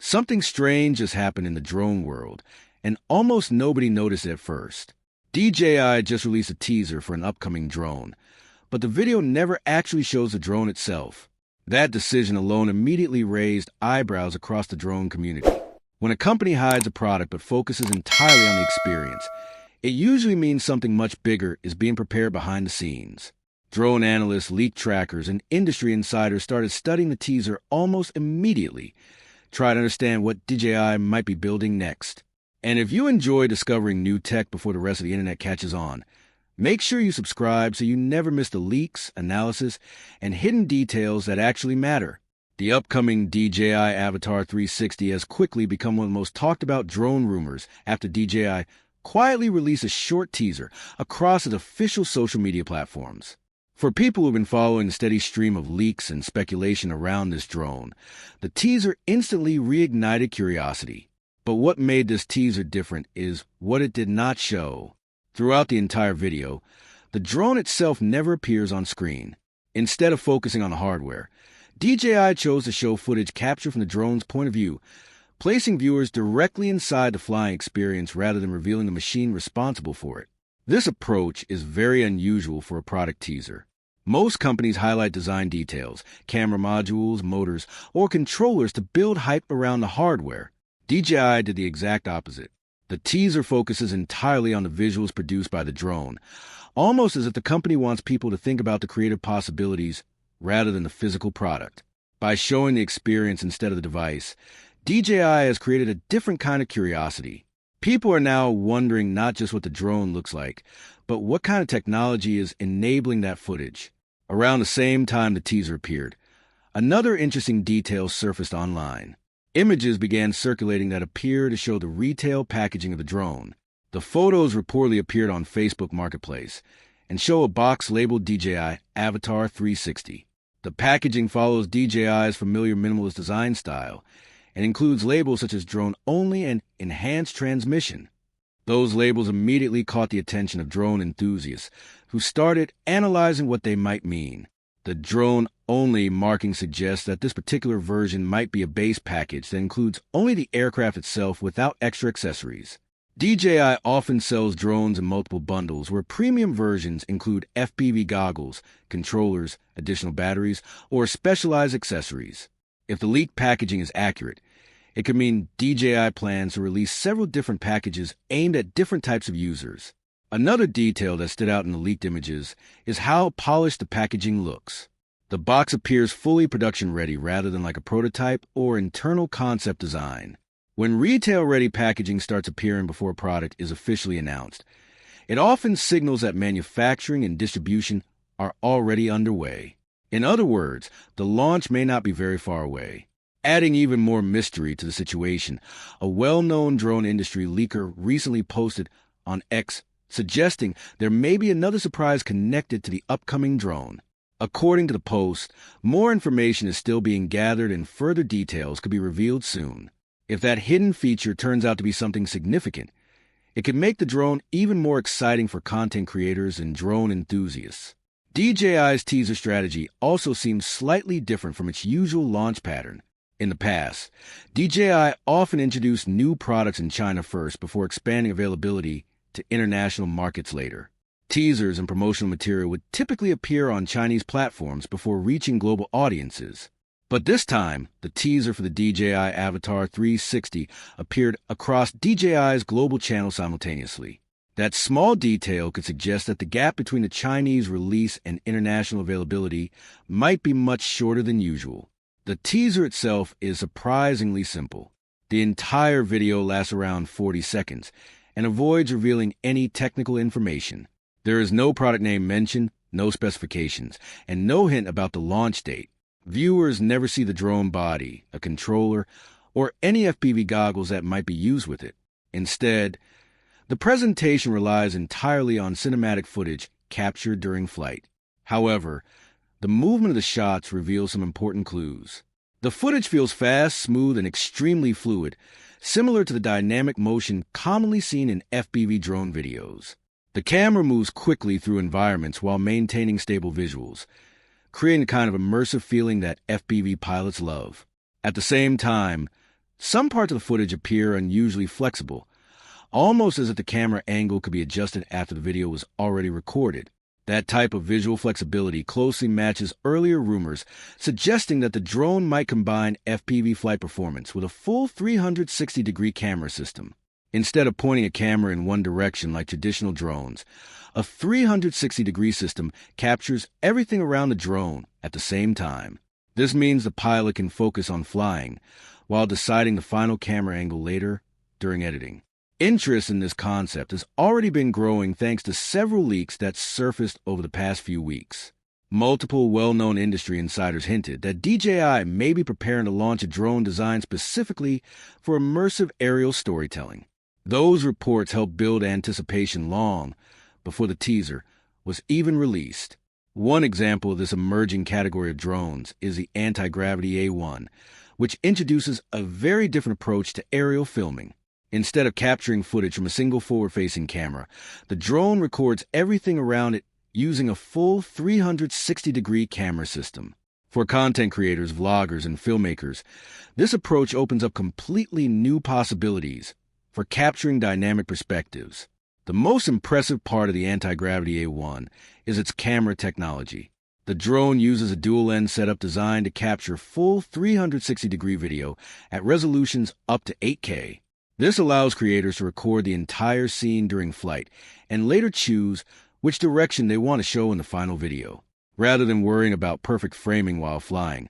Something strange has happened in the drone world, and almost nobody noticed it at first. DJI just released a teaser for an upcoming drone, but the video never actually shows the drone itself. That decision alone immediately raised eyebrows across the drone community. When a company hides a product but focuses entirely on the experience, it usually means something much bigger is being prepared behind the scenes. Drone analysts, leak trackers, and industry insiders started studying the teaser almost immediately, trying to understand what DJI might be building next. And if you enjoy discovering new tech before the rest of the internet catches on, make sure you subscribe so you never miss the leaks, analysis, and hidden details that actually matter. The upcoming DJI Avata 360 has quickly become one of the most talked about drone rumors after DJI quietly released a short teaser across its official social media platforms. For people who've been following the steady stream of leaks and speculation around this drone, the teaser instantly reignited curiosity. But what made this teaser different is what it did not show. Throughout the entire video, the drone itself never appears on screen. Instead of focusing on the hardware, DJI chose to show footage captured from the drone's point of view, placing viewers directly inside the flying experience rather than revealing the machine responsible for it. This approach is very unusual for a product teaser. Most companies highlight design details, camera modules, motors, or controllers to build hype around the hardware. DJI did the exact opposite. The teaser focuses entirely on the visuals produced by the drone, almost as if the company wants people to think about the creative possibilities rather than the physical product. By showing the experience instead of the device, DJI has created a different kind of curiosity. People are now wondering not just what the drone looks like, but what kind of technology is enabling that footage. Around the same time the teaser appeared, another interesting detail surfaced online. Images began circulating that appear to show the retail packaging of the drone. The photos reportedly appeared on Facebook Marketplace and show a box labeled DJI Avata 360. The packaging follows DJI's familiar minimalist design style and includes labels such as drone only and enhanced transmission. Those labels immediately caught the attention of drone enthusiasts who started analyzing what they might mean. The drone-only marking suggests that this particular version might be a base package that includes only the aircraft itself without extra accessories. DJI often sells drones in multiple bundles where premium versions include FPV goggles, controllers, additional batteries, or specialized accessories. If the leaked packaging is accurate, it could mean DJI plans to release several different packages aimed at different types of users. Another detail that stood out in the leaked images is how polished the packaging looks. The box appears fully production-ready rather than like a prototype or internal concept design. When retail-ready packaging starts appearing before a product is officially announced, it often signals that manufacturing and distribution are already underway. In other words, the launch may not be very far away. Adding even more mystery to the situation, a well-known drone industry leaker recently posted on X suggesting there may be another surprise connected to the upcoming drone. According to the post, more information is still being gathered and further details could be revealed soon. If that hidden feature turns out to be something significant, it could make the drone even more exciting for content creators and drone enthusiasts. DJI's teaser strategy also seems slightly different from its usual launch pattern. In the past, DJI often introduced new products in China first before expanding availability to international markets later. Teasers and promotional material would typically appear on Chinese platforms before reaching global audiences. But this time, the teaser for the DJI Avata 360 appeared across DJI's global channel simultaneously. That small detail could suggest that the gap between the Chinese release and international availability might be much shorter than usual. The teaser itself is surprisingly simple. The entire video lasts around 40 seconds and avoids revealing any technical information. There is no product name mentioned, no specifications, and no hint about the launch date. Viewers never see the drone body, a controller, or any FPV goggles that might be used with it. Instead, the presentation relies entirely on cinematic footage captured during flight. However, the movement of the shots reveals some important clues. The footage feels fast, smooth, and extremely fluid, similar to the dynamic motion commonly seen in FPV drone videos. The camera moves quickly through environments while maintaining stable visuals, creating the kind of immersive feeling that FPV pilots love. At the same time, Some parts of the footage appear unusually flexible, almost as if the camera angle could be adjusted after the video was already recorded. That type of visual flexibility closely matches earlier rumors suggesting that the drone might combine FPV flight performance with a full 360-degree camera system. Instead of pointing a camera in one direction like traditional drones, a 360-degree system captures everything around the drone at the same time. This means the pilot can focus on flying while deciding the final camera angle later during editing. Interest in this concept has already been growing thanks to several leaks that surfaced over the past few weeks. Multiple well-known industry insiders hinted that DJI may be preparing to launch a drone designed specifically for immersive aerial storytelling. Those reports helped build anticipation long before the teaser was even released. One example of this emerging category of drones is the anti-gravity A1, which introduces a very different approach to aerial filming. Instead of capturing footage from a single forward-facing camera, the drone records everything around it using a full 360-degree camera system. For content creators, vloggers, and filmmakers, this approach opens up completely new possibilities for capturing dynamic perspectives. The most impressive part of the anti-gravity A1 is its camera technology. The drone uses a dual-lens setup designed to capture full 360-degree video at resolutions up to 8K. This allows creators to record the entire scene during flight and later choose which direction they want to show in the final video. Rather than worrying about perfect framing while flying,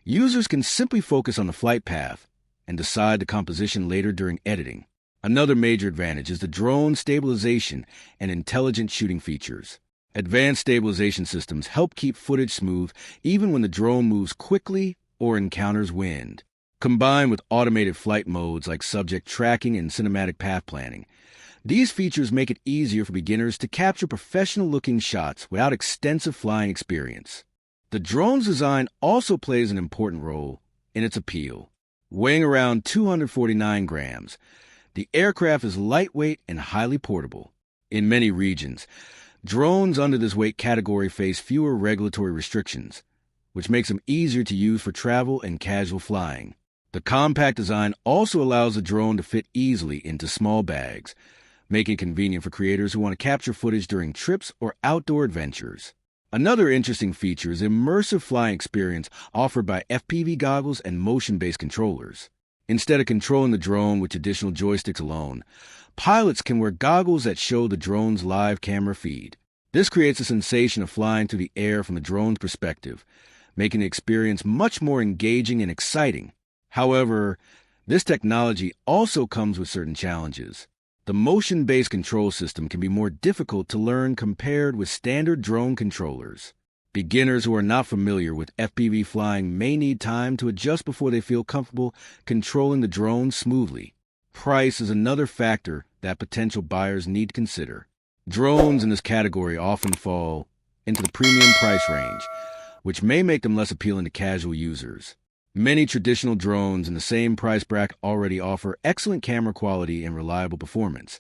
users can simply focus on the flight path and decide the composition later during editing. Another major advantage is the drone stabilization and intelligent shooting features. Advanced stabilization systems help keep footage smooth even when the drone moves quickly or encounters wind. Combined with automated flight modes like subject tracking and cinematic path planning, these features make it easier for beginners to capture professional-looking shots without extensive flying experience. The drone's design also plays an important role in its appeal. Weighing around 249 grams, the aircraft is lightweight and highly portable. In many regions, drones under this weight category face fewer regulatory restrictions, which makes them easier to use for travel and casual flying. The compact design also allows the drone to fit easily into small bags, making it convenient for creators who want to capture footage during trips or outdoor adventures. Another interesting feature is the immersive flying experience offered by FPV goggles and motion-based controllers. Instead of controlling the drone with traditional joysticks alone, pilots can wear goggles that show the drone's live camera feed. This creates a sensation of flying through the air from the drone's perspective, making the experience much more engaging and exciting. However, this technology also comes with certain challenges. The motion-based control system can be more difficult to learn compared with standard drone controllers. Beginners who are not familiar with FPV flying may need time to adjust before they feel comfortable controlling the drone smoothly. Price is another factor that potential buyers need to consider. Drones in this category often fall into the premium price range, which may make them less appealing to casual users. Many traditional drones in the same price bracket already offer excellent camera quality and reliable performance,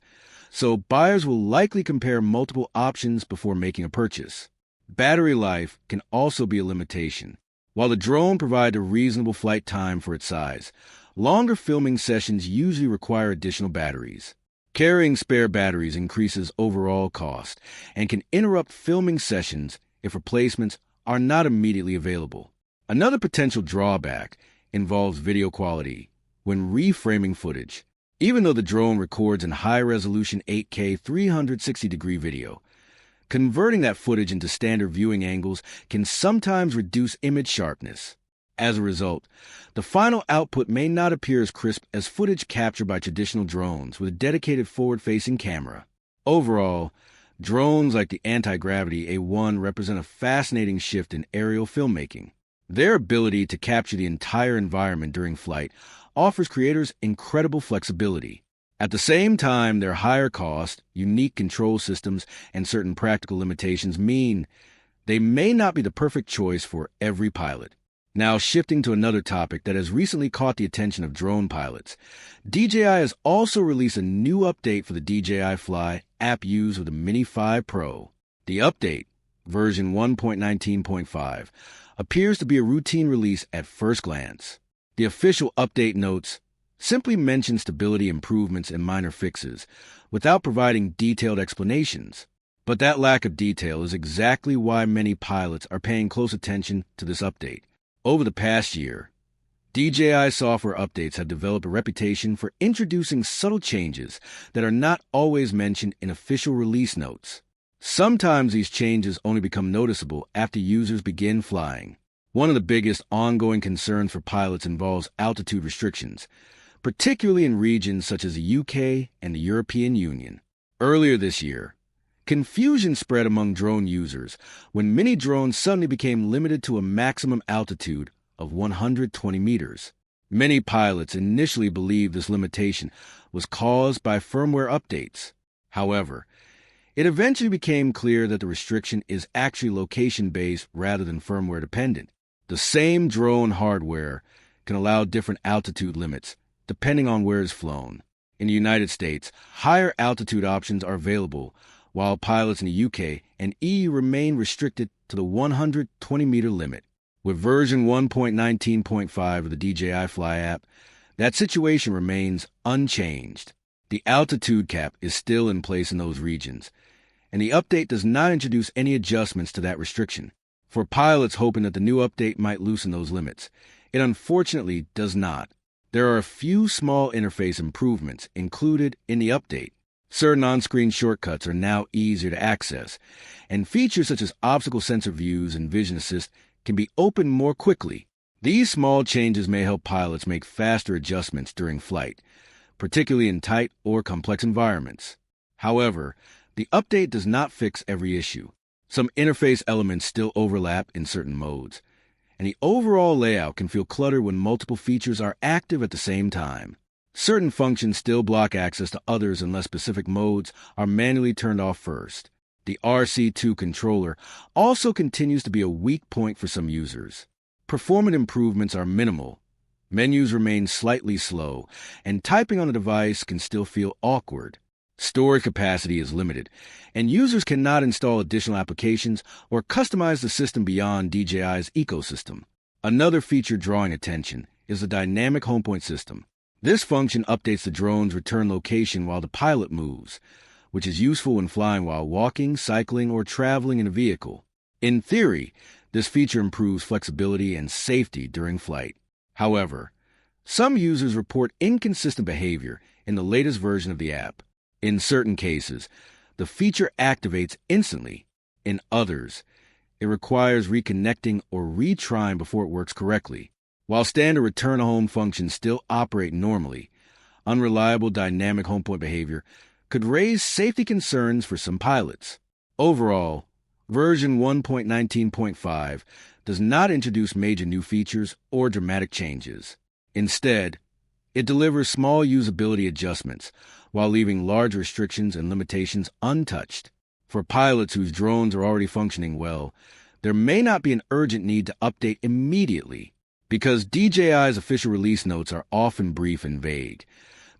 so buyers will likely compare multiple options before making a purchase. Battery life can also be a limitation. While the drone provides a reasonable flight time for its size, longer filming sessions usually require additional batteries. Carrying spare batteries increases overall cost and can interrupt filming sessions if replacements are not immediately available. Another potential drawback involves video quality when reframing footage. Even though the drone records in high-resolution 8K 360-degree video, converting that footage into standard viewing angles can sometimes reduce image sharpness. As a result, the final output may not appear as crisp as footage captured by traditional drones with a dedicated forward-facing camera. Overall, drones like the anti-gravity A1 represent a fascinating shift in aerial filmmaking. Their ability to capture the entire environment during flight offers creators incredible flexibility. At the same time, their higher cost, unique control systems, and certain practical limitations mean they may not be the perfect choice for every pilot. Now, shifting to another topic that has recently caught the attention of drone pilots, DJI has also released a new update for the DJI Fly app used with the Mini 5 Pro. The update, version 1.19.5, appears to be a routine release at first glance. The official update notes simply mention stability improvements and minor fixes, without providing detailed explanations. But that lack of detail is exactly why many pilots are paying close attention to this update. Over the past year, DJI software updates have developed a reputation for introducing subtle changes that are not always mentioned in official release notes. Sometimes these changes only become noticeable after users begin flying. One of the biggest ongoing concerns for pilots involves altitude restrictions, particularly in regions such as the UK and the European Union. Earlier this year, confusion spread among drone users when many drones suddenly became limited to a maximum altitude of 120 meters. Many pilots initially believed this limitation was caused by firmware updates. However, it eventually became clear that the restriction is actually location-based rather than firmware-dependent. The same drone hardware can allow different altitude limits, depending on where it's flown. In the United States, higher altitude options are available, while pilots in the UK and EU remain restricted to the 120-meter limit. With version 1.19.5 of the DJI Fly app, that situation remains unchanged. The altitude cap is still in place in those regions, and the update does not introduce any adjustments to that restriction. For pilots hoping that the new update might loosen those limits, it unfortunately does not. There are a few small interface improvements included in the update. Certain on-screen shortcuts are now easier to access, and features such as obstacle sensor views and vision assist can be opened more quickly. These small changes may help pilots make faster adjustments during flight, particularly in tight or complex environments. However, the update does not fix every issue. Some interface elements still overlap in certain modes, and the overall layout can feel cluttered when multiple features are active at the same time. Certain functions still block access to others unless specific modes are manually turned off first. The RC2 controller also continues to be a weak point for some users. Performance improvements are minimal. Menus remain slightly slow, and typing on a device can still feel awkward. Storage capacity is limited, and users cannot install additional applications or customize the system beyond DJI's ecosystem. Another feature drawing attention is the dynamic homepoint system. This function updates the drone's return location while the pilot moves, which is useful when flying while walking, cycling, or traveling in a vehicle. In theory, this feature improves flexibility and safety during flight. However, some users report inconsistent behavior in the latest version of the app. In certain cases, the feature activates instantly. In others, it requires reconnecting or retrying before it works correctly. While standard return-home functions still operate normally, unreliable dynamic homepoint behavior could raise safety concerns for some pilots. Overall, version 1.19.5 does not introduce major new features or dramatic changes. Instead, it delivers small usability adjustments while leaving large restrictions and limitations untouched. For pilots whose drones are already functioning well, there may not be an urgent need to update immediately. Because DJI's official release notes are often brief and vague,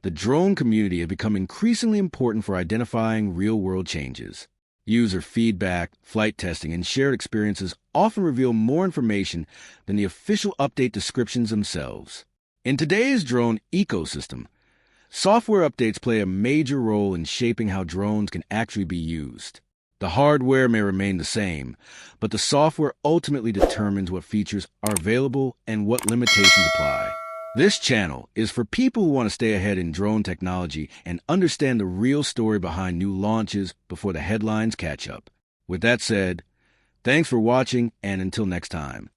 the drone community has become increasingly important for identifying real-world changes. User feedback, flight testing, and shared experiences often reveal more information than the official update descriptions themselves. In today's drone ecosystem, software updates play a major role in shaping how drones can actually be used. The hardware may remain the same, but the software ultimately determines what features are available and what limitations apply. This channel is for people who want to stay ahead in drone technology and understand the real story behind new launches before the headlines catch up. With that said, thanks for watching, and until next time.